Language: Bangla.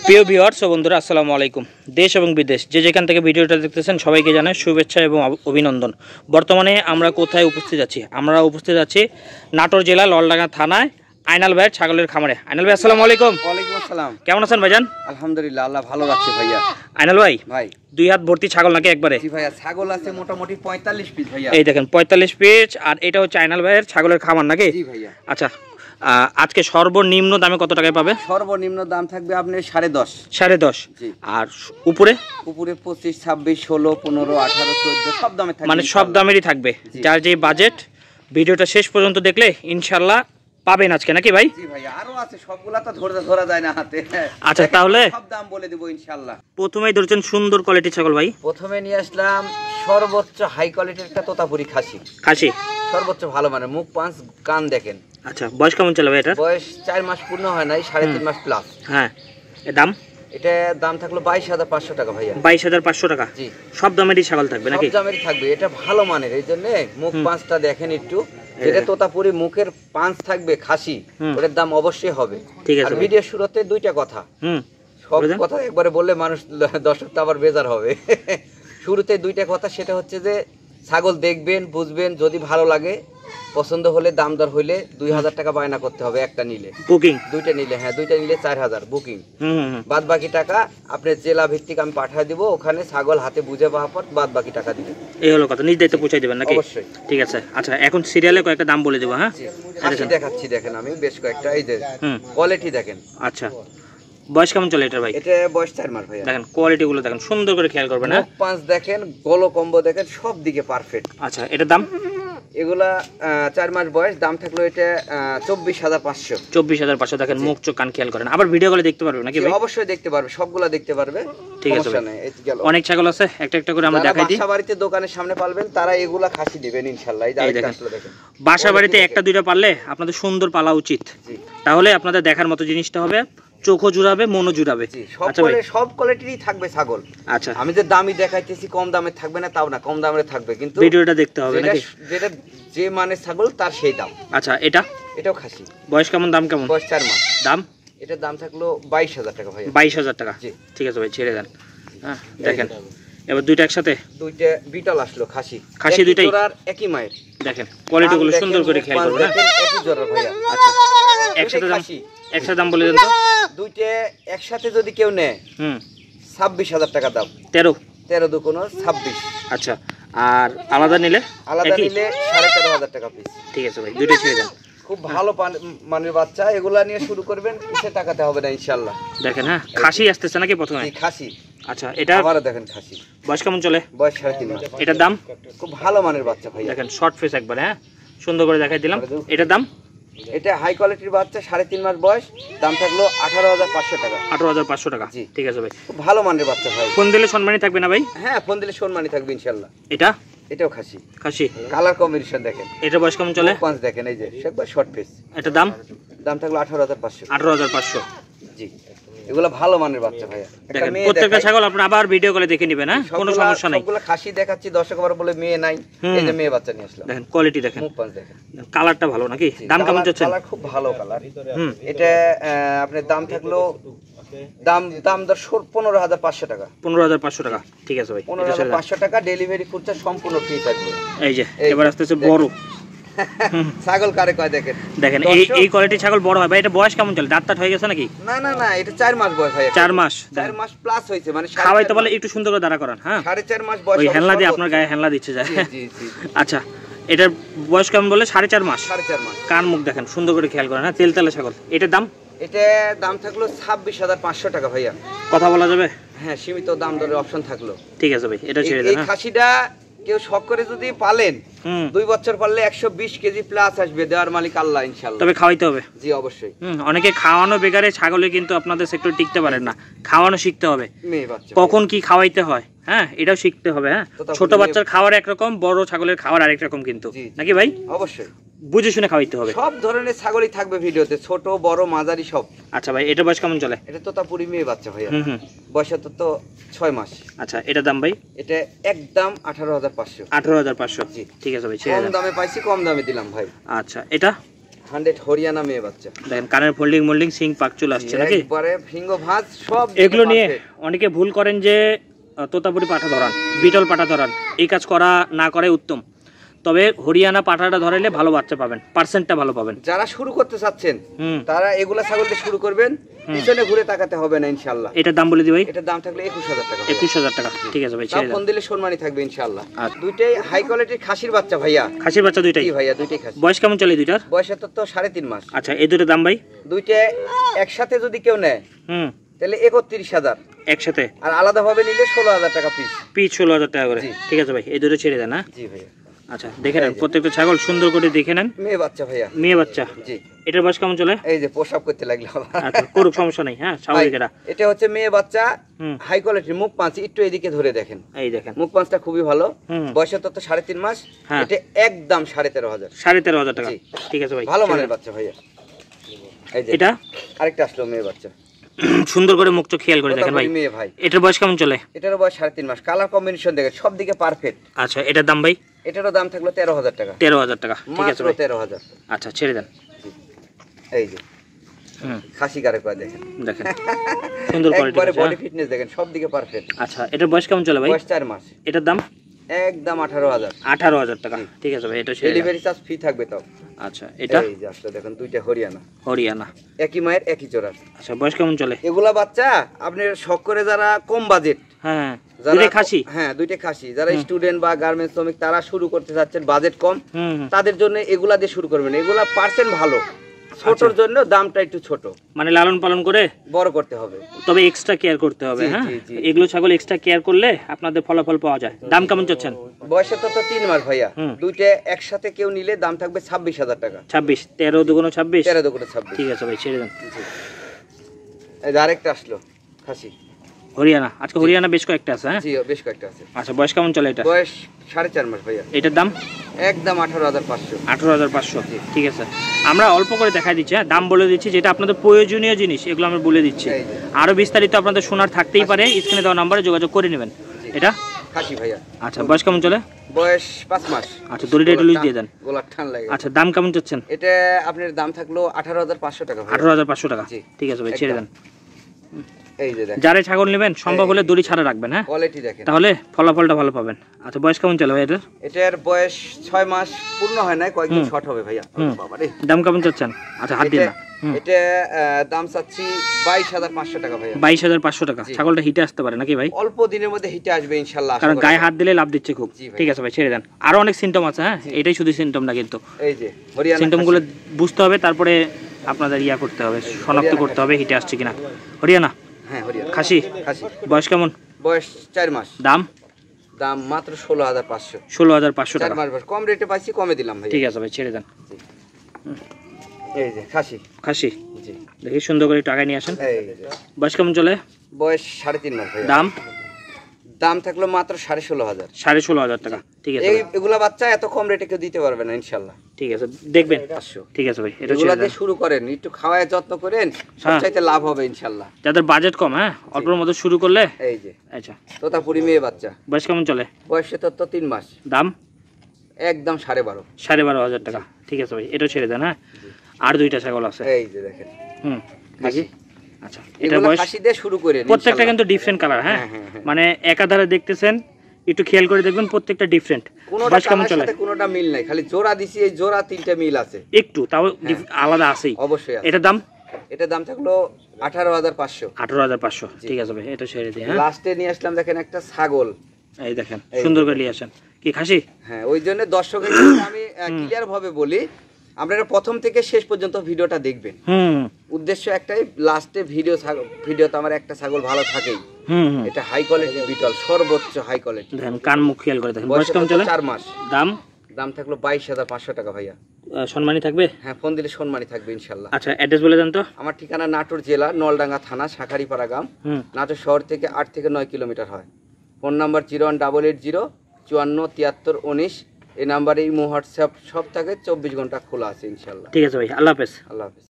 প্রিয় ভিউয়ার্স ও বন্ধুরা, আসসালামু আলাইকুম। দেশ এবং বিদেশ যে যেখান থেকে ভিডিওটা দেখতেছেন সবাইকে জানাই শুভেচ্ছা এবং অভিনন্দন। বর্তমানে আমরা কোথায় উপস্থিত আছি? আমরা উপস্থিত আছি নাটোর জেলা ললডাঙ্গা থানায় আইনাল ভাইয়ের ছাগলের খামারে। আইনাল ভাই, আসসালামু আলাইকুম। ওয়ালাইকুম আসসালাম। কেমন আছেন ভাইজান? আলহামদুলিল্লাহ, আল্লাহ ভালো রাখছে ভাইয়া। আইনাল ভাই, ভাই দুই হাত ভর্তি ছাগল নাকি একবারে? জি ভাইয়া, ছাগল আছে মোটামুটি 45 পিস ভাইয়া। এই দেখেন 45 পিস। আর এটা হচ্ছে আইনাল ভাইয়ের ছাগলের খামার নাকি? জি ভাইয়া। আচ্ছা, আজকে সর্বনিম্ন দামে কত টাকায় পাবে? সর্বনিম্ন দাম থাকবে আপনার 10.5। 10.5। জি। আর উপরে? উপরে 25, 26, 16, 15, 18, 14 সব দামে থাকবে, মানে সব দামেরই থাকবে। যার যে বাজেট, ভিডিওটা শেষ পর্যন্ত দেখলে ইনশাআল্লাহ পাবেন আজকে নাকি ভাই? জি ভাইয়া, আরো আছে, সবগুলা তো ধরা যায় না হাতে। আচ্ছা, তাহলে সব দাম বলে দেব ইনশাআল্লাহ। প্রথমেই ধরছেন সুন্দর কোয়ালিটি ছাগল ভাই। প্রথমে নিয়ে আসলাম সর্বোচ্চ হাই কোয়ালিটির একটা তোতাপুরি খাসি। খাসি সর্বোচ্চ ভালো মানে, মুখ পাঁচ কান দেখেন। আচ্ছা, বয়স কেমন চলে ভাই এটা? বয়স 4 মাস পূর্ণ হয় নাই, 3.5 মাস প্লাস। হ্যাঁ, এর দাম? এটা দাম থাকলো 22,500 টাকা ভাইয়া। 22,500 টাকা। জি। সব দামেরই ছাগল থাকবে নাকি? সব দামেরই থাকবে, এটা ভালো মানের। এই জন্য মুখ পাঁচটা দেখেন একটু, যেটা তোতাপুরি মুখের পাঁচ থাকবে খাসি, ওটার দাম অবশ্যই হবে। ঠিক আছে। আর ভিডিও শুরুতে দুইটা কথা, সব কথা একবারে বললে মানুষ দর্শক তো আবার বেজার হবে। শুরুতে দুইটা কথা, সেটা হচ্ছে যে ছাগল দেখবেন, বুঝবেন, যদি ভালো লাগে, পছন্দ হলে, দাম দর হইলে 2,000 টাকা বায়না করতে হবে একটা নিলে। বুকিং? দুইটা নিলে, হ্যাঁ, দুইটা নিলে 4,000 বুকিং। বাদ বাকি টাকা আপনার জেলা ভিত্তিক আমি পাঠিয়ে দিব, ওখানে ছাগল হাতে বুঝে পাওয়ার পর বাদ বাকি টাকা দিবেন। এই হলো কথা, নিজ দায়িত্বে পৌঁছাই দিবেন নাকি? অবশ্যই। ঠিক আছে। আচ্ছা, এখন সিরিয়ালে কয়েকটা দাম বলে দেবো। হ্যাঁ, খাসি দেখাচ্ছি, দেখেন আমি বেশ কয়েকটা, এই যে কোয়ালিটি দেখেন। আচ্ছা, বয়স কেমন চলে এটা ভাই? এটা বয়স 4 মাস ভাইয়া। দেখেন কোয়ালিটি গুলো দেখেন, সুন্দর করে খেয়াল করবেন। হ্যাঁ, পাঁচ দেখেন, গলো কম্বো দেখেন, সব দিকে পারফেক্ট। আচ্ছা, এটার দাম? এগুলা 4 মাস বয়স, দাম থাকলো এটা 24,500। 24,500। দেখেন মুখ চোখ কান খেয়াল করেন। আবার ভিডিও কলে দেখতে পারবে নাকি ভাই? অবশ্যই দেখতে পারবে, সবগুলা দেখতে পারবে। ঠিক আছে ভাই। অনেক ছাগল আছে, একটা একটা করে আমরা দেখাই দিই। বাসা বাড়িতে দোকানের সামনে পালবেন, তারা এগুলা খাসি দিবেন ইনশাআল্লাহ। এই দেখেন, বাসা বাড়িতে একটা দুইটা পারলে আপনাদের সুন্দর পালা উচিত, তাহলে আপনাদের দেখার মতো জিনিসটা হবে, চোখও জুড়াবে, মনও জুড়াবে। সব কোয়ালিটিরই থাকবে ছাগল। আচ্ছা, আমি যে দামি দেখাইতেছি, কম দামে থাকবে না তাও না, কম দামে থাকবে, কিন্তু ভিডিওটা দেখতে হবে নাকি? যেটা যে মানে ছাগল তার সেই দাম। আচ্ছা, এটাও খাসি। বয়স কেমন, দাম কেমন? বয়স 4 মাস। দাম? এটার দাম থাকলো 22,000 টাকা ভাই। 22,000 টাকা। ঠিক আছে ভাই, ছেড়ে দেন। হ্যাঁ, দেখেন এবার দুইটা একসাথে, দুইটা বিটল আসলো খাসি। দুইটাই একই মায়ের। দেখেন কোয়ালিটি গুলো সুন্দর করে খেয়াল করবেন। একই জোড়া ভাইয়া। আচ্ছা, একসাথে দাম বলে দেন তো। দুইটা একসাথে যদি কেউ নেয়, 26,000 টাকা দাম। 13 দুগুণ 26। আচ্ছা, আর আলাদা নিলে? 13,500 টাকা পিস। ঠিক আছে ভাই, দুইটাই ছেড়ে দেন। খুব ভালো মানের বাচ্চা, এগুলা নিয়ে শুরু করবেন, কিসে টাকাতে হবে না ইনশাআল্লাহ। দেখেন, হ্যাঁ, খাসি আসতেছে নাকি প্রথমে? খাসি। আচ্ছা, এটা আবার দেখেন খাসি। বয়স কেমন চলে? বয়স 3.5 মাস। এটার দাম? খুব ভালো মানের বাচ্চা ভাই। দেখেন শর্ট ফেস একবার, হ্যাঁ, সুন্দর করে দেখাই দিলাম। এটার দাম? এটা হাই কোয়ালিটির বাচ্চা, 3.5 মাস বয়স, দাম থাকলো 18,500 টাকা। 18,500 টাকা। ঠিক আছে ভাই, খুব ভালো মানের বাচ্চা ভাই। ফোন দিলে সম্মানী থাকবে না ভাই? হ্যাঁ, ফোন দিলে সম্মানী থাকবে ইনশাআল্লাহ। এটাও খাসি। কালার কম্বিনেশন দেখেন। এটা বয়স কেমন চলে? পাঁচ দেখেন, এই যে একবার শর্ট ফেস। এটার দাম? দাম থাকলো 18,500। 18,500। জি, এগুলো ভালো মানের বাচ্চা ভাইয়া। দেখেন প্রত্যেকটা ছাগল আপনি আবার ভিডিও করে দেখে নেবেন। হ্যাঁ, কোনো সমস্যা নাই। সবগুলো খাসি দেখাচ্ছি, দর্শক আবার বলে মেয়ে নাই, এই যে মেয়ে বাচ্চা নিয়ে আসলাম। দেখেন কোয়ালিটি দেখেন, মুখ পাঁচ দেখেন, কালারটা ভালো নাকি? দাম কেমন চাচ্ছেন? কালার খুব ভালো কালার। এটা আপনার দাম থাকলো, দাম দর 15,500 টাকা। 15,500 টাকা। ঠিক আছে ভাই, 15,500 টাকা। ডেলিভারি খরচা সম্পূর্ণ ফ্রি থাকবে। এই যে এবার আসতেছে বড় ছাগল কারে কয় দেখেন। দেখেন এই কোয়ালিটি ছাগল বড় হয় ভাই। এটা বয়স কেমন চলে? দাঁত হয়ে গেছে নাকি? না, এটা 4 মাস বয়স ভাই। 4 মাস? 4 মাস প্লাস হইছে, মানে খাওয়াইতে বলে একটু সুন্দর করে দাঁড়া করান। হ্যাঁ, 4.5 মাস বয়স। ওই হেলনা দিয়ে আপনার গায়ে হেলনা দিচ্ছে যায়। জি। আচ্ছা, এটার বয়স কেমন বলে? 4.5 মাস। 4.5 মাস। কান মুখ দেখেন, সুন্দর করে খেয়াল করেন। হ্যাঁ, তেলতেলে ছাগল। এটার দাম? এটা দাম থাকলো 26,500 টাকা ভাইয়া। কথা বলা যাবে? হ্যাঁ, সীমিত দাম দরের অপশন থাকলো। ঠিক আছে ভাই, এটা ছেড়ে দেন। এই খাসিটা কেউ শখ করে যদি পালেন, 2 বছর পারলে 120 কেজি প্লাস আসবে, দেওয়ার মালিক আল্লাহ ইনশাআল্লাহ। তবে খাওয়াইতে হবে। জি অবশ্যই। অনেকে খাওয়ানো বেকারে ছাগলে কিন্তু আপনাদের সেক্টর টিকতে পারেন না। খাওয়ানো শিখতে হবে, মেয়ে বাচ্চা কখন কি খাওয়াইতে হয়, হ্যাঁ, এটাও শিখতে হবে। হ্যাঁ, ছোট বাচ্চার খাবার একরকম, বড় ছাগলের খাবার আরেক রকম কিন্তু, নাকি ভাই? অবশ্যই বুঝে শুনে খাওয়াইতে হবে। সব ধরনের ছাগলই থাকবে ভিডিওতে, ছোট বড় মাঝারি সব। আচ্ছা ভাই, এটা বয়স কেমন চলে? এটা তোতাপুরি মেয়ে বাচ্চা ভাইয়া। বয়স তো 6 মাস। আচ্ছা, এটা দাম ভাই? এটা একদম 18,500। 18,500। জি, ঠিক আছে ভাই, ছেড়ে দেন। কম দামে পাইছি, কম দামে দিলাম ভাই। আচ্ছা, এটা? 100 হরিয়ানা মেয়ে বাচ্চা। দেখেন কানের মোল্ডিং সিং পাক চলে আসছে নাকি একবারে ফিঙ্গ ভাঁজ সব। এগুলো নিয়ে অনেকে ভুল করেন যে তোতাপুরি পাঠা ধরান, বিটল পাঠা ধরান, এই কাজ করা না করে উত্তম। তবে হরিয়ানা পাঠাটা ধরাইলে ভালো বাচ্চা পাবেন, পার্সেন্টটা ভালো পাবেন। যারা শুরু করতে চাচ্ছেন তারা এগুলা ছাগল দিয়ে শুরু করবেন, পিছনে ঘুরে তাকাতে হবে না ইনশাআল্লাহ। এটার দাম বলে দি ভাই। এটার দাম থাকলে 21000 টাকা। 21000 টাকা, ঠিক আছে ভাই, ছেড়ে দাও। ফোন দিলে সম্মানই থাকবে ইনশাআল্লাহ। দুইটাই হাই কোয়ালিটির খাসির বাচ্চা ভাইয়া। খাসির বাচ্চা দুইটাই? জি ভাইয়া, দুইটাই খাসি। বয়স কেমন চলে দুইটার? বয়স তো 3.5 মাস। আচ্ছা, এই দুটোর দাম ভাই? দুইটা একসাথে যদি কেউ নেয় তাহলে 31000 একসাথে, আর আলাদাভাবে নিলে 16000 টাকা পিস। 16000 টাকা করে, ঠিক আছে ভাই। এই দুটো ছেড়ে দেন। হ্যাঁ জি ভাইয়া। আচ্ছা, দেখে নেন প্রত্যেকটা ছাগল সুন্দর করে দেখে নেন। মেয়ে বাচ্চা ভাইয়া। মেয়ে বাচ্চা? জি। এটার বয়স কেমন চলে? এই যে প্রসাব করতে লাগলো। আচ্ছা, করুক, সমস্যা নাই। হ্যাঁ, স্বাভাবিক। এটা হচ্ছে মেয়ে বাচ্চা, হাই কোয়ালিটির। মুখ পাঁচ একটু এদিকে ধরে দেখেন, এই দেখেন মুখ পাঁচটা খুবই ভালো। বয়স তো 3.5 মাস। এটা একদম 13500। 13500 টাকা, ঠিক আছে ভাই। ভালো মানের বাচ্চা ভাইয়া। এই যে এটা আরেকটা আসলো মেয়ে বাচ্চা, সুন্দর করে মুখটা খেয়াল করে দেখেন ভাই। মেয়ে ভাই। এটার বয়স কেমন চলে? এটার বয়স 3.5 মাস। কালার কম্বিনেশন দেখেন সব দিকে পারফেক্ট। আচ্ছা, এটার দাম ভাই? এটারও দাম থাকলো 13000 টাকা। 13000 টাকা, ঠিক আছে ভাই। 13000। আচ্ছা, ছেড়ে দেন। এই যে খাসি গারে কয় দেখেন, দেখেন সুন্দর কোয়ালিটি, একবারে বডি ফিটনেস দেখেন সব দিকে পারফেক্ট। আচ্ছা, এটার বয়স কেমন চলে ভাই? বয়স 4 মাস। এটার দাম? একদম 18000। 18000 টাকা, ঠিক আছে ভাই। এটা ছেড়ে দেন। ডেলিভারি চার্জ ফ্রি থাকবে তাও। আচ্ছা, এটা? এই যে আসলে দেখেন দুইটা হরিয়ানা। হরিয়ানা, একই মায়ের একই জোড়ার। আচ্ছা, বয়স কেমন চলে? এগুলা বাচ্চা আপনি শখ করে যারা কম বাজেট, হ্যাঁ দুইটা খাসি, হ্যাঁ দুইটা খাসি, যারা স্টুডেন্ট বা গার্মেন্টস শ্রমিক তারা শুরু করতে যাচ্ছেন, বাজেট কম, তাদের জন্য এগুলা দিয়ে শুরু করবেন। এগুলা পার্সেন্ট ভালো, ছোটর জন্য দামটা একটু ছোট, মানে লালন পালন করে বড় করতে হবে, তবে এক্সট্রা কেয়ার করতে হবে। হ্যাঁ, এগুলো ছাগল এক্সট্রা কেয়ার করলে আপনাদের ফলাফল পাওয়া যায়। দাম কেমন চাচ্ছেন? বয়সে তো 3 মাস ভাইয়া। দুইটা একসাথে কেউ নিলে দাম থাকবে 26000 টাকা। 26, 13 দুগুণ 26, 13 দুগুণ 26, ঠিক আছে ভাই, ছেড়ে দেন। এই আরেকটা আসলো খাসি হরিয়ানা। আজকে হরিয়ানা বেশ কয়েকটা আছে। হ্যাঁ, জি বেশ কয়েকটা আছে। আচ্ছা, বয়স কেমন চলে এটা? বয়স 4.5 মাস ভাইয়া। এটার দাম? একদম 18500। 18500, ঠিক আছে। আমরা অল্প করে দেখাই দিচ্ছি, হ্যাঁ দাম বলে দিচ্ছি, যেটা আপনাদের প্রয়োজনীয় জিনিস এগুলো আমরা বলে দিচ্ছি। আরো বিস্তারিত আপনাদের শোনার থাকতেই পারে, স্ক্রিনে দেওয়া নম্বরে যোগাযোগ করে নেবেন। এটা খাসি ভাইয়া। আচ্ছা, বয়স কেমন চলে? বয়স 5 মাস। আচ্ছা, দড়িটা একটু লুজ দিয়ে দেন, গোলার টান লাগে। আচ্ছা, দাম কেমন চাচ্ছেন? এটা আপনার দাম থাকলো 18500 টাকা। 18500 টাকা, ঠিক আছে ভাই, ছেড়ে দেন। এই যে দেখেন, যারা ছাগল নেবেন সম্ভব হলে দড়ি ছাড়া রাখবেন। হ্যাঁ, কোয়ালিটি দেখেন, তাহলে ফলাফলটা ভালো পাবেন। আচ্ছা, বয়স কেমন চলে ভাই এটার? এটার বয়স 6 মাস পূর্ণ হয় না, কয়েকদিন শর্ট হবে ভাইয়া। বাবারে, দাম কেমন চাচ্ছেন? আচ্ছা, হাত দিন না। এটা দাম চাচ্ছি 22500 টাকা ভাইয়া। 22500 টাকা। ছাগলটা হিটে আসতে পারে নাকি ভাই? অল্প দিনের মধ্যে হিটে আসবে ইনশাআল্লাহ, কারণ গায়ে হাত দিলে লাভ দিচ্ছে খুব। ঠিক আছে ভাই, ছেড়ে দেন। আরো অনেক সিম্পটম আছে। হ্যাঁ, এটাই শুধু সিম্পটম না, কিন্তু এই যে হরিয়ানা সিম্পটমগুলো বুঝতে হবে, তারপরে আপনাদের ইয়া করতে হবে, শনাক্ত করতে হবে হিটে আসছে কিনা। হরিয়ানা? হ্যাঁ, হরিয়ানা খাসি। খাসি। বয়স কেমন? বয়স 4 মাস। দাম? দাম মাত্র 16500। 16500 টাকা। 4 মাস বয়স, কম রেটে পাইছি, কমে দিলাম ভাই। ঠিক আছে ভাই, ছেড়ে দেন। এই যে খাসি। খাসি, জি, দেখি সুন্দর করে টাকা নিয়ে আসেন। এই যে বয়স কেমন চলে? বয়স 3.5 মাস ভাই। দাম? দাম থাকলো মাত্র 16500। 16500 টাকা, ঠিক আছে। এগুলা বাচ্চা এত কম রেটে কেউ দিতে পারবে না ইনশাআল্লাহ। ঠিক আছে, দেখবেন। ঠিক আছে ভাই, এটা এগুলা দিয়ে শুরু করেন, একটু খাওয়ায় যত্ন করেন, সবচাইতে লাভ হবে ইনশাআল্লাহ। যাদের বাজেট কম, হ্যাঁ অল্পের মধ্যে শুরু করলে। এই যে আচ্ছা, তোতাপুরি মেয়ে বাচ্চা। বয়স কেমন চলে? বয়স তো 3 মাস। দাম? একদম 12500 টাকা। ঠিক আছে ভাই, এটা ছেড়ে দেন। হ্যাঁ, আর দুইটা ছাগল আছে, এই যে দেখেন। দেখি। আচ্ছা, এটা বয়স খাসি দিয়ে শুরু করেন। প্রত্যেকটা কিন্তু ডিফারেন্ট কালার। হ্যাঁ, মানে একাধারে দেখতেছেন, একটু খেয়াল করে দেখবেন, প্রত্যেকটা ডিফারেন্ট। বয়স কেমন চলে? কোনোটা মিল নাই, খালি জোড়া দিছি, এই জোড়া 3টা মিল আছে, একটু তাও আলাদা আছেই অবশ্যই। এটার দাম? এটার দাম থাকলো 18500। 18500, ঠিক আছে ভাই, এটা ছেড়ে দিই। হ্যাঁ, লাস্টে নিয়ে আসলাম দেখেন একটা ছাগল, এই দেখেন সুন্দর করে নিয়ে আসেন। কি খাসি? হ্যাঁ, ওই জন্য দর্শকের আমি ক্লিয়ার ভাবে বলি, আপনারা প্রথম থেকে শেষ পর্যন্ত ভিডিওটা দেখবেন। উদ্দেশ্য একটাই, লাস্টে ভিডিওতে আমার একটা ছাগল ভালো থাকেই। এটা হাই কোয়ালিটি বিটল, সর্বোচ্চ হাই কোয়ালিটি। দেখেন কান মুখ খেয়াল করে দেখেন। বয়স কেমন চলে? 4 মাস। দাম? দাম থাকলো 22500 টাকা ভাইয়া। সম্মানী থাকবে? হ্যাঁ, ফোন দিলে সম্মানী থাকবে ইনশাআল্লাহ। আচ্ছা, অ্যাড্রেস বলে দেন তো। আমার ঠিকানা নাটোর জেলা নলডাঙ্গা থানা শাখারিপাড়া গ্রাম। নাটোর শহর থেকে 8 থেকে 9 কিলোমিটার হয়। Phone number 01880 54 73 19। এই নাম্বারে হোয়াটসঅ্যাপ সব থাকে, 24 ঘন্টা খোলা আছে ইনশাআল্লাহ। ঠিক আছে ভাই, আল্লাহ হাফেজ। আল্লাহ হাফেজ।